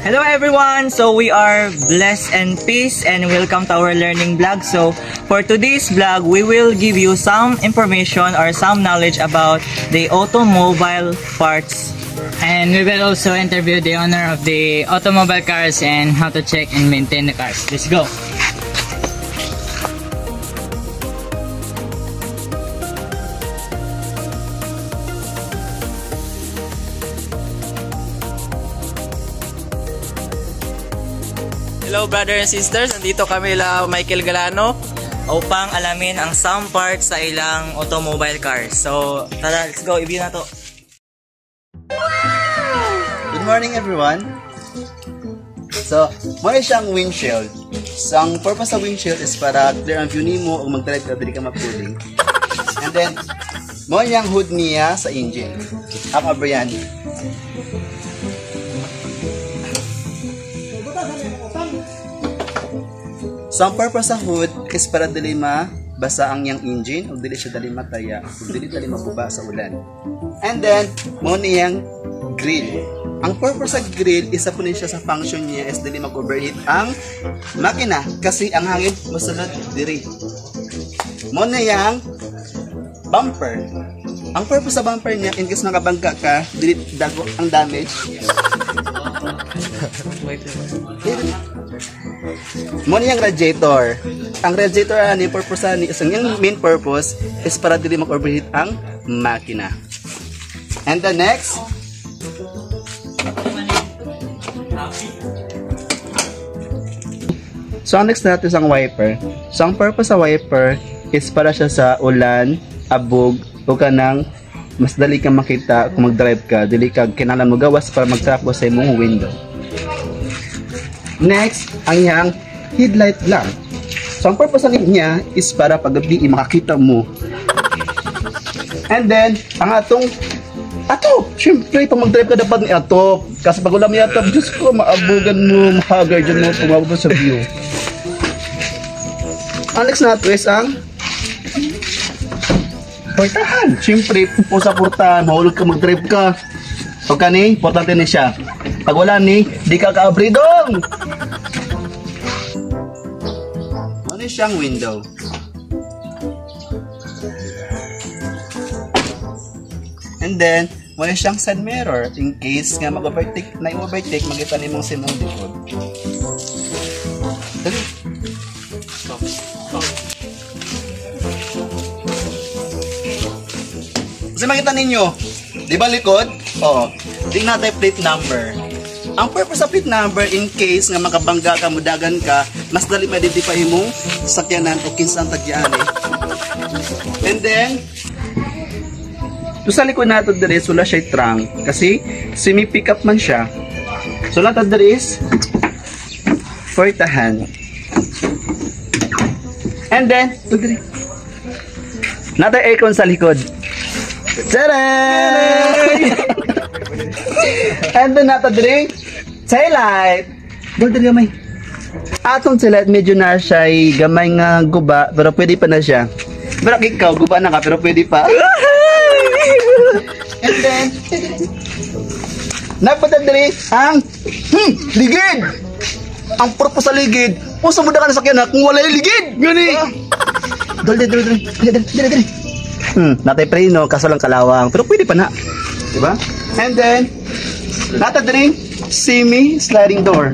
Hello everyone! So we are Bless and Peace and welcome to our learning vlog. So for today's vlog, we will give you some information or some knowledge about the automobile parts. And we will also interview the owner of the automobile cars and how to check and maintain the cars. Let's go! Hello brothers and sisters, nandito kami la Michael Galano Upang alamin ang some parts sa ilang automobile cars. So tara, let's go, i-view na to. Good morning everyone. So, may siyang windshield. So, ang purpose sa windshield is para clear ang view nimo o mag-drive ka, dili ka mapuling. And then, mo yung hood niya sa engine. Ang abriyan. So, ang purpose sa hood is para dili mabasa ang yang engine o dili siya dali mataya o dili dali mabuba sa ulan. And then, mo niyang grill. Ang purpose sa grill, isa po niya sa function niya is dili mag-overheat ang makina kasi ang hangin masulod diri. Mo niyang bumper. Ang purpose sa bumper niya, in case makabangga ka, dili dago ang damage. Mo niyang radiator. Ang radiator ani purpose ni isang yung main purpose is para dili mag-overheat ang makina. And the next, so ang next natin is ang wiper. So ang purpose sa wiper is para siya sa ulan, abog, o kanang mas dali kang makita kung mag-drive ka, dili ka kinahanglan mo gawas para magtrapo sa imong window. Next, ang iyang headlight lamp. So ang purpose niya is para pag gabi makakita mo. And then, ang atong syempre, pag mag-drive ka dapat ni ato. Kasi pag wala mo ato, Diyos ko, maabugan mo, mahagar dyan mo, tumawag sa view. Ang next nato is ang portahan. Syempre, po sa portahan, mahulog ka, mag-drive ka. O kani, importante ni siya. Pag wala ni, di ka ka-abridong. Ano siyang window? And then, wala siyang side mirror in case nga mag-overtake, na-overtake, magkita ni mong simong likod. Dali. Stop. Kasi makita ninyo, di ba likod? Oo. Tingnan natin plate number. Ang purpose sa plate number, in case nga makabangga ka, mudagan ka, mas dali ma-identify mong sakyanan o kinsang tagyaan eh. And then, so sa likod natin dali, sula siya trunk. Kasi, semi-pick up man siya. So natin dali is portahan. And then, ito dali. Natin aircon sa likod. Tadaan! And then natin dali, taillight. Dali gamay. Atong taillight, medyo na siya gamay nga guba, pero pwede pa na siya. Pero ikaw, guba na ka, pero pwede pa. And then, napadadali ang ligid. Ang purpose sa ligid, puso mo na ka na sakyan na kung wala yung ligid. Gani. Dali. Natay preno, kaso lang kalawang, pero pwede pa na. Diba? And then, natadali semi-sliding door.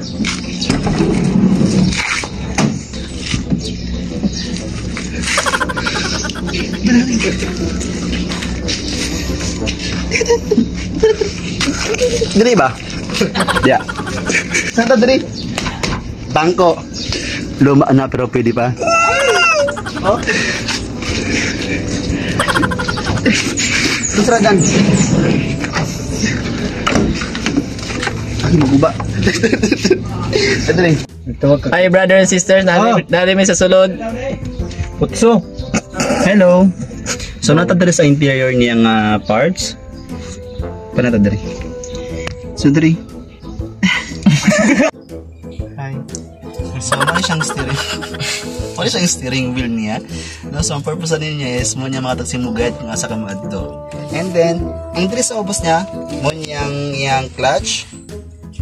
Dali ba? Yeah. Santa dali. Bangko. Luma na pero pwede pa. Oh. Susragan. Ay, maguba. Dali. Hi brothers and sisters, nari may sa sulod Putso. Hello. So natadari sa interior niyang parts. Panatadari. So dali. Hi. So wala siyang steering. Wala siyang steering wheel niya. No, so ang purpose niya is mo niya makatagsimugad nga sa kamadto. And then, ang diri sa ubos niya, mo niyang clutch.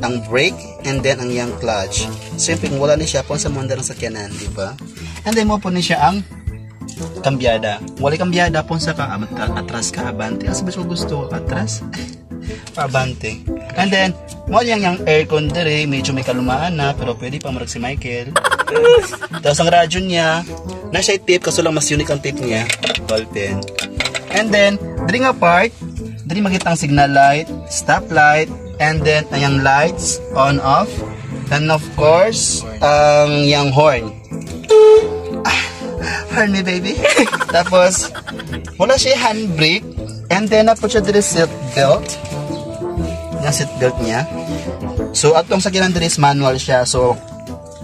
ang brake, and then ang yang clutch. Siyempre, kung wala ni siya, kung sa munda ng sakyanan, di ba? And then, mo po ni siya ang kambyada. Wala kambyada po sa atras ka, abante. Asa ba siya gusto? Atras? Abante. And then, mo yung aircon dire, medyo may kalumaan na, pero pwede pa marag si Michael. Tapos ang radyo niya, na siya tape, kaso lang mas unique ang tape niya. Ball pen. And then, dire nga part, dire makita ang signal light, stop light, and then ang lights on off, and of course ang yang horn. Horn me baby. Tapos wala siya handbrake, and then na po siya dire seat belt, yung seat belt niya. So atong sakyanan dire is manual siya. So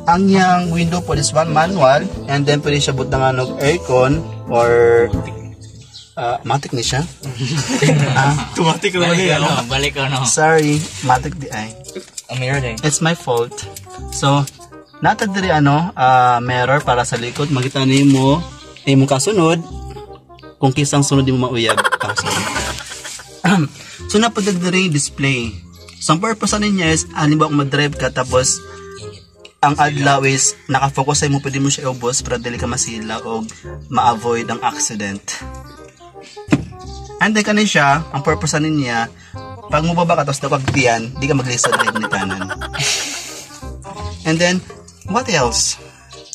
ang yang window po is one manual, and then pwede siya butang ng aircon or matik ni siya. Tumatik naman Balik yan. ano, balik ano. Sorry, matik di ay. Mirror din. It's my fault. So, natag diri mirror para sa likod. Makita nimo imong kasunod kung kisang sunod mo mauyab. So, napadag diri display. So, ang purpose niya is, halimbawa kung mag-drive ka tapos ang adlaw is nakafocus sa mo, pwede mo siya i-ubos para dili ka masila o ma-avoid ang accident. And then kanin siya, ang purpose niya, pag mubaba ka tapos napagtiyan, di ka maglisod leg ni kanan. And then, what else?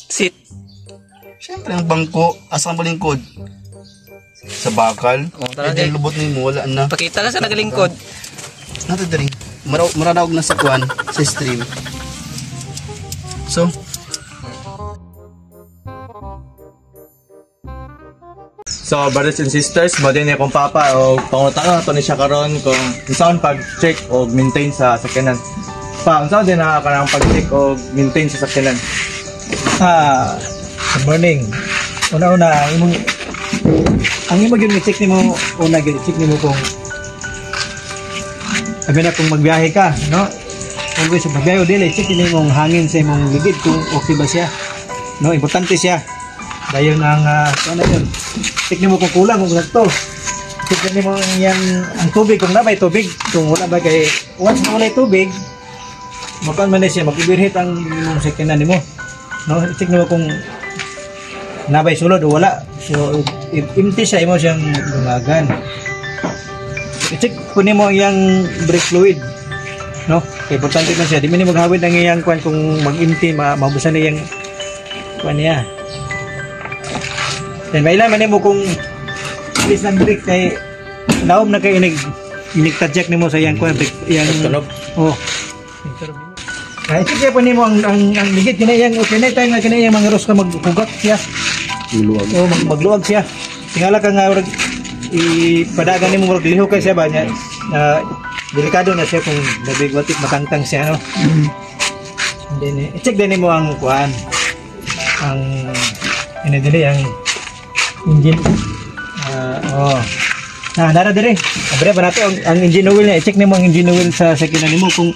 Seat. Siyempre, ang bangko, asa ka malingkod? Sa bakal. tara, Pwede lubot ni mo, wala na. Pakita lang sa nagalingkod. Nato diri. Maranawag na sa kuan, sa stream. So, So, brothers and sisters, mo din akong papa o pangutang to ni siya karon kung unsaon pag-check o maintain sa sakyanan. Pa, unsaon din kanang pag-check o maintain sa sakyanan? Good morning. Una-una, ang imong gyud i-check nimo, una gyud i-check nimo kung sabi na kung magbiyahe ka, no? Always magbiyahe o dili, check nimo ang hangin sa imong ligid kung okay ba siya. No, importante siya. Dayon ang ano yun? Check nimo kung kulang kung sakto. Check nimo ang tubig kung nabay tubig, kung wala ba kay once na wala tubig, mapan man na siya mag-overheat ang imong sakyanan nimo. No, check nimo kung nabay sulod o wala. So if empty siya imo siyang lumagan. I-check po nimo yang brake fluid. No, kay importante man siya. Di man maghawid ang iyang kwan kung mag-empty mabusan na yang kwan niya. Then mailan man mo kung please ng brake kay naom na kay inig-tadjak nimo sa yang kwan yang tunog. Oh. Kaya check po nimo ang ligid kina yang okay na time na kina yang mga ros ka maghugat siya. Magluwag. Oh, magluwag siya. Tingala ka nga ipadagan nimo murag liho kay siya ba niya. Delikado na siya kung nabigwatik matangtang siya no. And then check din nimo ang kwan ang dili ang engine nara dire abre ba nato ang engine oil niya i-check nimo ang engine oil sa sakyanan nimo kung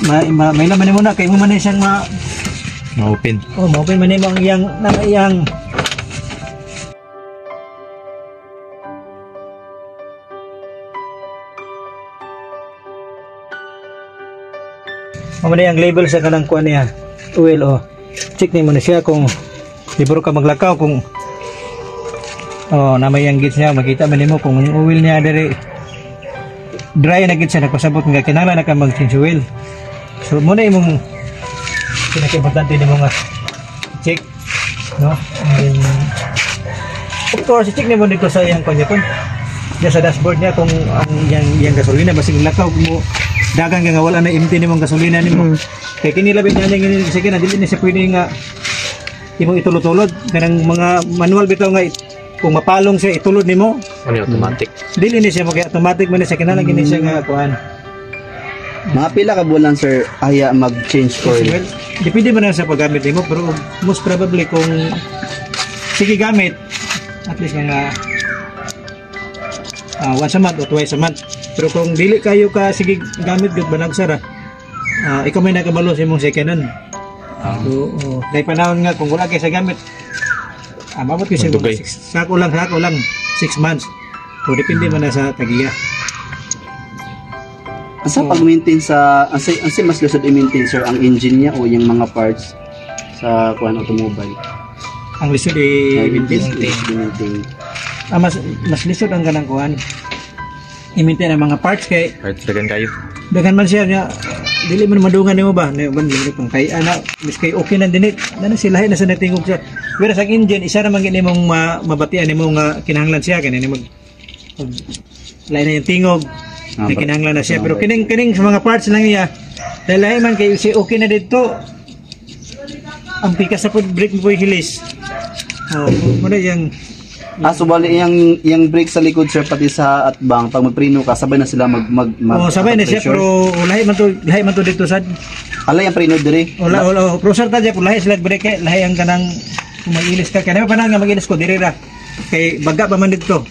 may laman nimo na kay mo man siyang ma-open ma-open man nimo ang iyang mamana yung label sa kanang kuan niya oil check nimo na siya kung libro ka maglakaw kung na may ang gits niya makita man nimo kung yung oil niya dire dry na gits siya nagpasabot nga kinahanglan na ka mag-change oil. So muna imong pinaka-importante nimo nga check no and then, of course check nimo dito sa iyang kanya kun diya sa dashboard niya kung ang yang gasolina basig lakaw mo dagang nga wala na empty nimong gasolina nimo kay kini labi na yang sige na dili na siya pwede nga imong itulod-tulod kanang mga manual bitaw nga kung mapalong siya itulod nimo Ano automatic? dili ni siya mag-automatic man siya kinahanglan gini siya nga kuan. mga pila ka bulan sir aya mag-change oil. Well, depende man na sa paggamit nimo pero most probably kung sige gamit at least mga once a month o twice a month. Pero kung dili kayo ka sige gamit gud banag sara ikaw may nakabalo sa imong sekanan. So, dahil panahon nga kung wala kayo sa gamit mabot kasi sako lang 6 months. So depende man na sa tagiya. Asa pag-maintain sa ansi mas lisod i-maintain sir ang engine niya o yung mga parts sa kuan automobile. Ang lisod I-maintain. mas lisod ang ganang kuan. I-maintain ang mga parts kay Dagan kayo. dagan man siya niya dili man madungan nimo ba ne ban dili pang kay ana miskay okay na dinit na sila na sa natingog siya pero sa engine isa ra man gini mong mabatian nimo nga kinahanglan siya kani mag lain na yung tingog na kinahanglan na siya pero kining sa mga parts lang niya dahil man kay si okay na dito ang pikas sa brake mo hilis mo na yung So bali yung brake sa likod sir pati sa atbang pag magpreno ka sabay na sila sabay na siya pero lahi man to dito sad. Alay ang preno diri. Wala pero sir ta po lahi sila brake lahi ang kanang kumagilis ka kanang pa nga magilis ko diri ra. Kay baga pa man dito.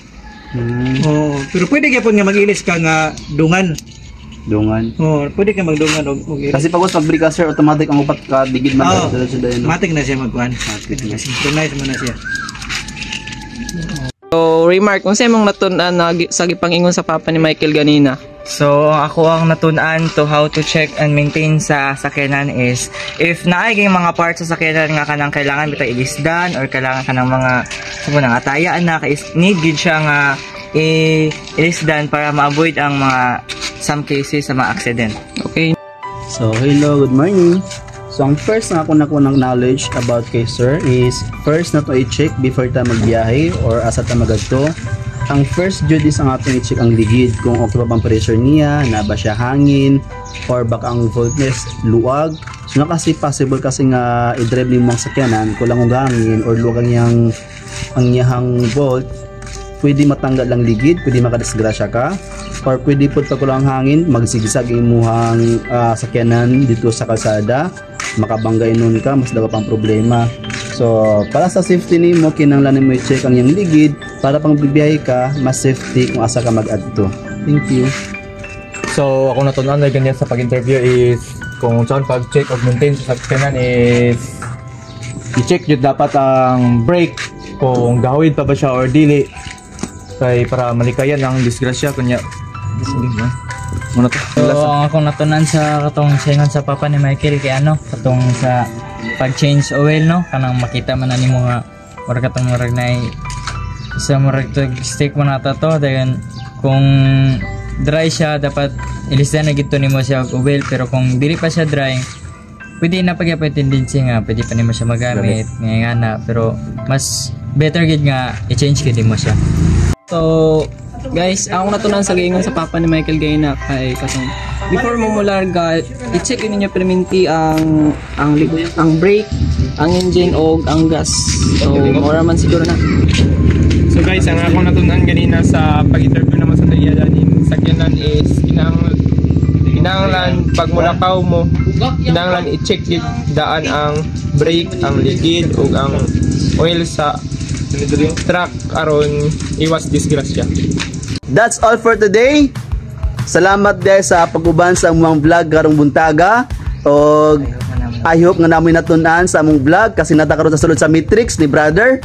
Pero pwede ka po nga magilis ka nga dungan. Pwede ka magdungan og kasi pag mag-brake ka sir automatic ang upat ka digid man automatic na siya magkuan. Synchronize man na siya. So, remark, kung sa'yo mong natunan na sa gipangingon sa papa ni Michael ganina? So, ako ang natunan to how to check and maintain sa sakyanan is if naay kay mga parts sa sakyanan nga kanang kailangan bitaw ilisdan or kailangan kanang mga sabon nga atayaan na kay need gid siya nga ilisdan para ma-avoid ang mga some cases sa mga accident. Okay. So, hello, good morning. So, ang first na ako ng knowledge about kay sir is first na to i-check before ta magbiyahe or asa ta magadto. Ang first duties ang ating i-check ang ligid kung okay pa bang pressure niya, na ba siya hangin or baka ang voltness luwag. So, na kasi possible kasi nga i-drive ni mong sakyanan kulang og hangin or luwag ang iyang volt, pwede matanggal lang ligid, pwede makadisgrasya ka or pwede pud pag kulang hangin magsigisag imuhang sakyanan dito sa kalsada, makabanggay nun ka, mas daga pang problema. So, para sa safety nimo kinahanglan mo i-check ang iyang ligid para pang bibiyahe ka, mas safety kung asa ka mag-adto. Thank you. So, ako natunan na ganyan sa pag-interview is kung saan pag-check or maintain sa sakyanan is i-check yun dapat ang brake kung gahawid pa ba siya or dili kay para malikayan ang disgrasya kunya. Muna to. So, ang akong natunan sa katong saingon sa papa ni Michael kay katong sa pag-change oil kanang makita man na nimo nga murag katong murag na sa murag to stick mo nata to dayon kung dry siya dapat ilisdan na gito nimo siya og oil pero kung dili pa siya dry pwede na pagyapon tendency nga pwede pa nimo siya magamit nga na pero mas better gid nga i-change gid mo siya. So, guys, ako natunan sa gaingon sa papa ni Michael Gayna kay kasong before mo mularga, i-check ninyo perminti ang brake, ang engine o ang gas. So, mura man siguro na. So guys, ang ako natunan ganina sa pag-interview naman sa tagiyanin sakyanan is kinahanglan pag mulakaw mo, kinahanglan i-check yun daan ang brake, ang ligid ug ang oil sa truck aron iwas disgrasya. That's all for today. Salamat guys sa pag-uban sa among vlog karong buntaga. Og I hope nga namoy natun-an sa among vlog kasi natakaroon sa sulod sa matrix ni brother.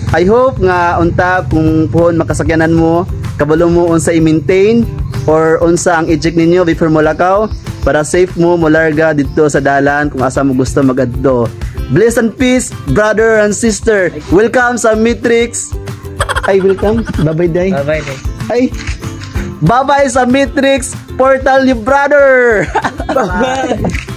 I hope nga unta kung puhon makasakyanan mo, kabalo mo unsa i-maintain or unsa ang i-check ninyo before mo lakaw para safe mo molarga dito sa dalan kung asa mo gusto magadto. Bless and peace, brother and sister. Welcome sa Matrix. Ay, welcome. Bye-bye, day. Bye-bye, day. Ay, bye-bye sa Matrix Portal, you brother. Bye-bye.